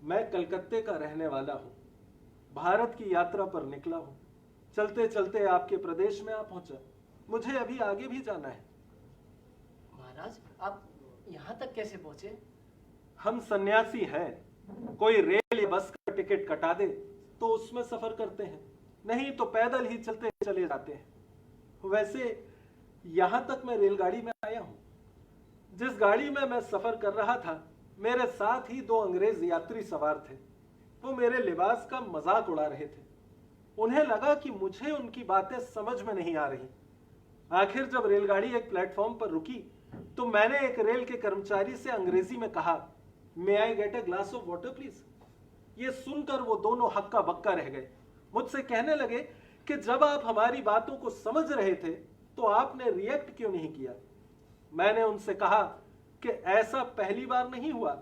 मैं कलकत्ते का रहने वाला हूँ, भारत की यात्रा पर निकला हूँ। चलते चलते आपके प्रदेश में आ पहुंचा। मुझे अभी आगे भी जाना है। महाराज, आप यहाँ तक कैसे पहुंचे? हम सन्यासी हैं। कोई रेल या बस का टिकट कटा दे तो उसमें सफर करते हैं, नहीं तो पैदल ही चलते चले जाते हैं। वैसे यहां तक मैं रेलगाड़ी में आया हूं। जिस गाड़ी में मैं सफर कर रहा था, मेरे साथ ही दो अंग्रेज यात्री सवार थे। वो मेरे लिबास का मजाक उड़ा रहे थे। उन्हें लगा कि मुझे उनकी बातें समझ में नहीं आ रही। आखिर जब रेलगाड़ी एक प्लेटफॉर्म पर रुकी तो मैंने एक रेल के कर्मचारी से अंग्रेजी में कहा, may I get a glass of water please. ये सुनकर वो दोनों हक्का बक्का रह गए। मुझसे कहने लगे कि जब आप हमारी बातों को समझ रहे थे तो आपने रिएक्ट क्यों नहीं किया। मैंने उनसे कहा कि ऐसा पहली बार नहीं हुआ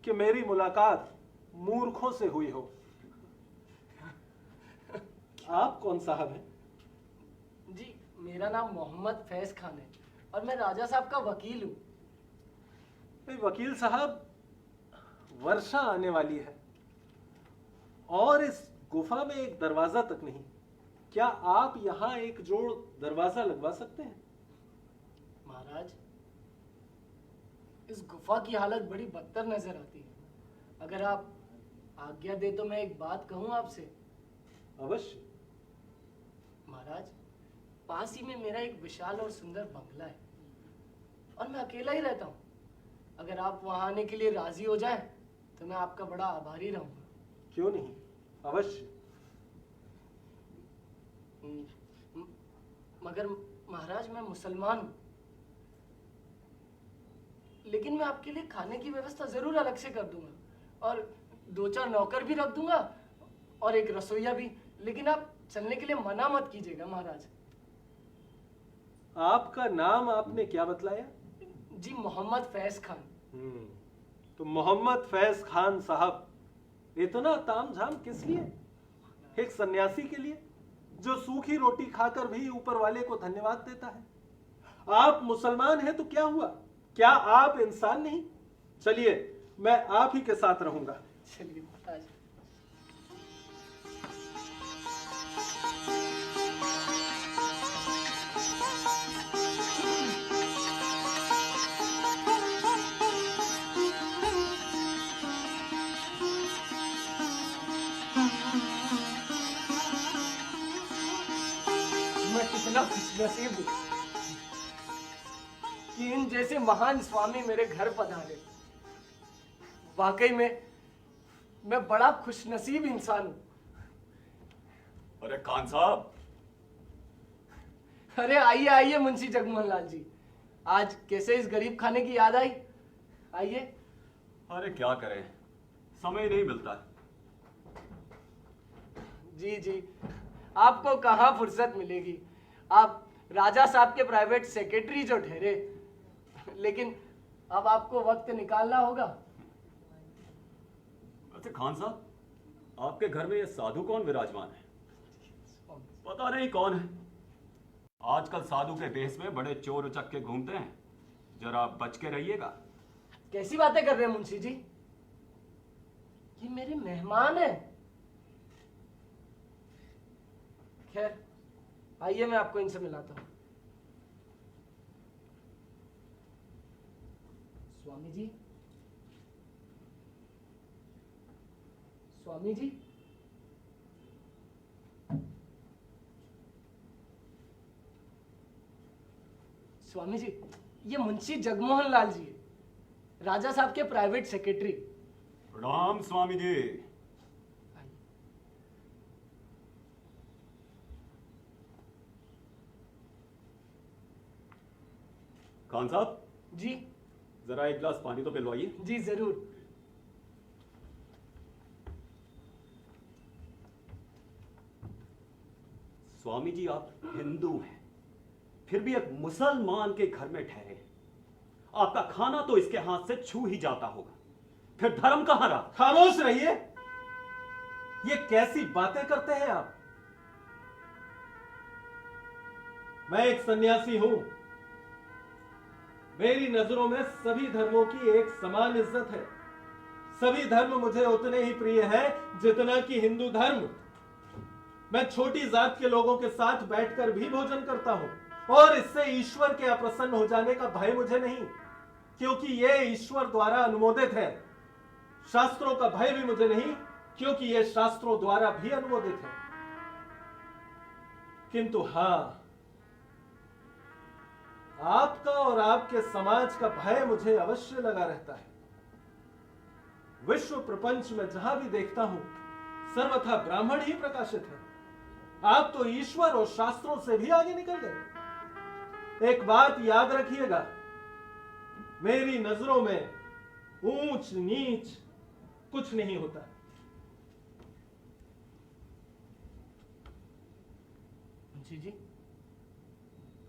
कि मेरी मुलाकात मूर्खों से हुई हो। आप कौन साहब हैं? जी, मेरा नाम मोहम्मद फैज खान है और मैं राजा साहब का वकील हूँ। वकील साहब, वर्षा आने वाली है और इस गुफा में एक दरवाजा तक नहीं। क्या आप यहाँ एक जोड़ दरवाजा लगवा सकते हैं? महाराज, इस गुफा की हालत बड़ी बदतर नजर आती है। अगर आप आज्ञा दे तो मैं एक बात कहूँ आपसे। अवश्य। महाराज, पास ही में मेरा एक विशाल और सुंदर बंगला है और मैं अकेला ही रहता हूँ। अगर आप वहां आने के लिए राजी हो जाएं तो मैं आपका बड़ा आभारी रहूंगा। क्यों नहीं, अवश्य। मगर महाराज, मैं मुसलमान हूँ, लेकिन मैं आपके लिए खाने की व्यवस्था जरूर अलग से कर दूंगा और 2-4 नौकर भी रख दूंगा और एक रसोईया भी। लेकिन आप चलने के लिए मना मत कीजिएगा महाराज। आपका नाम आपने क्या बतलाया? जी, मोहम्मद फैज खान। तो मोहम्मद फैज खान साहब, इतना तामझाम किस लिए? एक सन्यासी के लिए जो सूखी रोटी खाकर भी ऊपर वाले को धन्यवाद देता है। आप मुसलमान हैं तो क्या हुआ, क्या आप इंसान नहीं? चलिए, मैं आप ही के साथ रहूंगा। चलिए महाराज। मैं कितना खुशनसीब हूँ कि इन जैसे महान स्वामी मेरे घर पधारे। वाकई में मैं बड़ा खुशनसीब इंसान हूँ। अरे खान साहब। अरे आइए आइए मुंशी जगमोहन लाल जी, आज कैसे इस गरीब खाने की याद आई? आइए। अरे क्या करें, समय नहीं मिलता। जी जी, आपको कहाँ फुर्सत मिलेगी। आप राजा साहब के प्राइवेट सेक्रेटरी जो ठहरे, लेकिन अब आपको वक्त निकालना होगा। अच्छा खान साहब, आपके घर में ये साधु कौन विराजमान है? पता नहीं कौन है। आजकल साधु के देश में बड़े चोर उचक्के घूमते हैं, जरा बच के रहिएगा। कैसी बातें कर रहे हैं मुंशी जी, ये मेरे मेहमान हैं। खैर आइए, मैं आपको इनसे मिलाता हूं। स्वामी जी, स्वामी जी, स्वामी जी, ये मुंशी जगमोहन लाल जी है, राजा साहब के प्राइवेट सेक्रेटरी। प्रणाम स्वामी जी। खान साहब जी। जरा एक गिलास पानी तो पिलवाइए। जी जरूर। स्वामी जी, आप हिंदू हैं, फिर भी एक मुसलमान के घर में ठहरे। आपका खाना तो इसके हाथ से छू ही जाता होगा, फिर धर्म कहां रहा? खामोश रहिए। ये कैसी बातें करते हैं आप? मैं एक सन्यासी हूं। मेरी नजरों में सभी धर्मों की एक समान इज्जत है। सभी धर्म मुझे उतने ही प्रिय हैं जितना कि हिंदू धर्म। मैं छोटी जात के लोगों के साथ बैठकर भी भोजन करता हूं, और इससे ईश्वर के अप्रसन्न हो जाने का भय मुझे नहीं, क्योंकि यह ईश्वर द्वारा अनुमोदित है। शास्त्रों का भय भी मुझे नहीं, क्योंकि यह शास्त्रों द्वारा भी अनुमोदित है। किंतु हां, आपका और आपके समाज का भय मुझे अवश्य लगा रहता है। विश्व प्रपंच में जहां भी देखता हूं, सर्वथा ब्राह्मण ही प्रकाशित है। आप तो ईश्वर और शास्त्रों से भी आगे निकल गए। एक बात याद रखिएगा, मेरी नजरों में ऊंच नीच कुछ नहीं होता। मुंशी जी,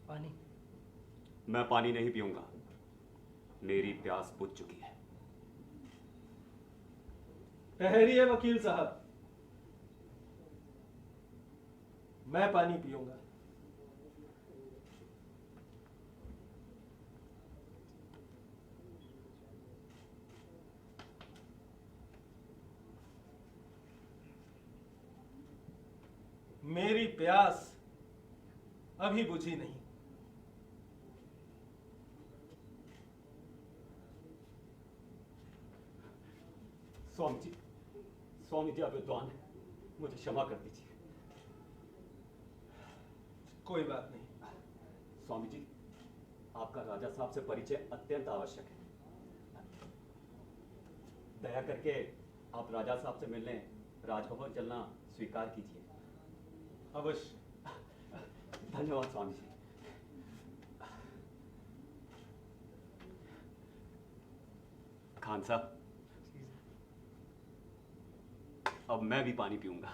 पानी। मैं पानी नहीं पीऊंगा, मेरी प्यास बुझ चुकी है। ठहरिए वकील साहब, मैं पानी पीऊंगा। मेरी प्यास अभी बुझी नहीं। स्वामी जी आप विद्वान हैं, मुझे क्षमा कर दीजिए। कोई बात नहीं। स्वामी जी, आपका राजा साहब से परिचय अत्यंत आवश्यक है। दया करके आप राजा साहब से मिलने राजभवन चलना स्वीकार कीजिए। अवश्य। धन्यवाद स्वामी जी। खान साहब, अब मैं भी पानी पीऊंगा।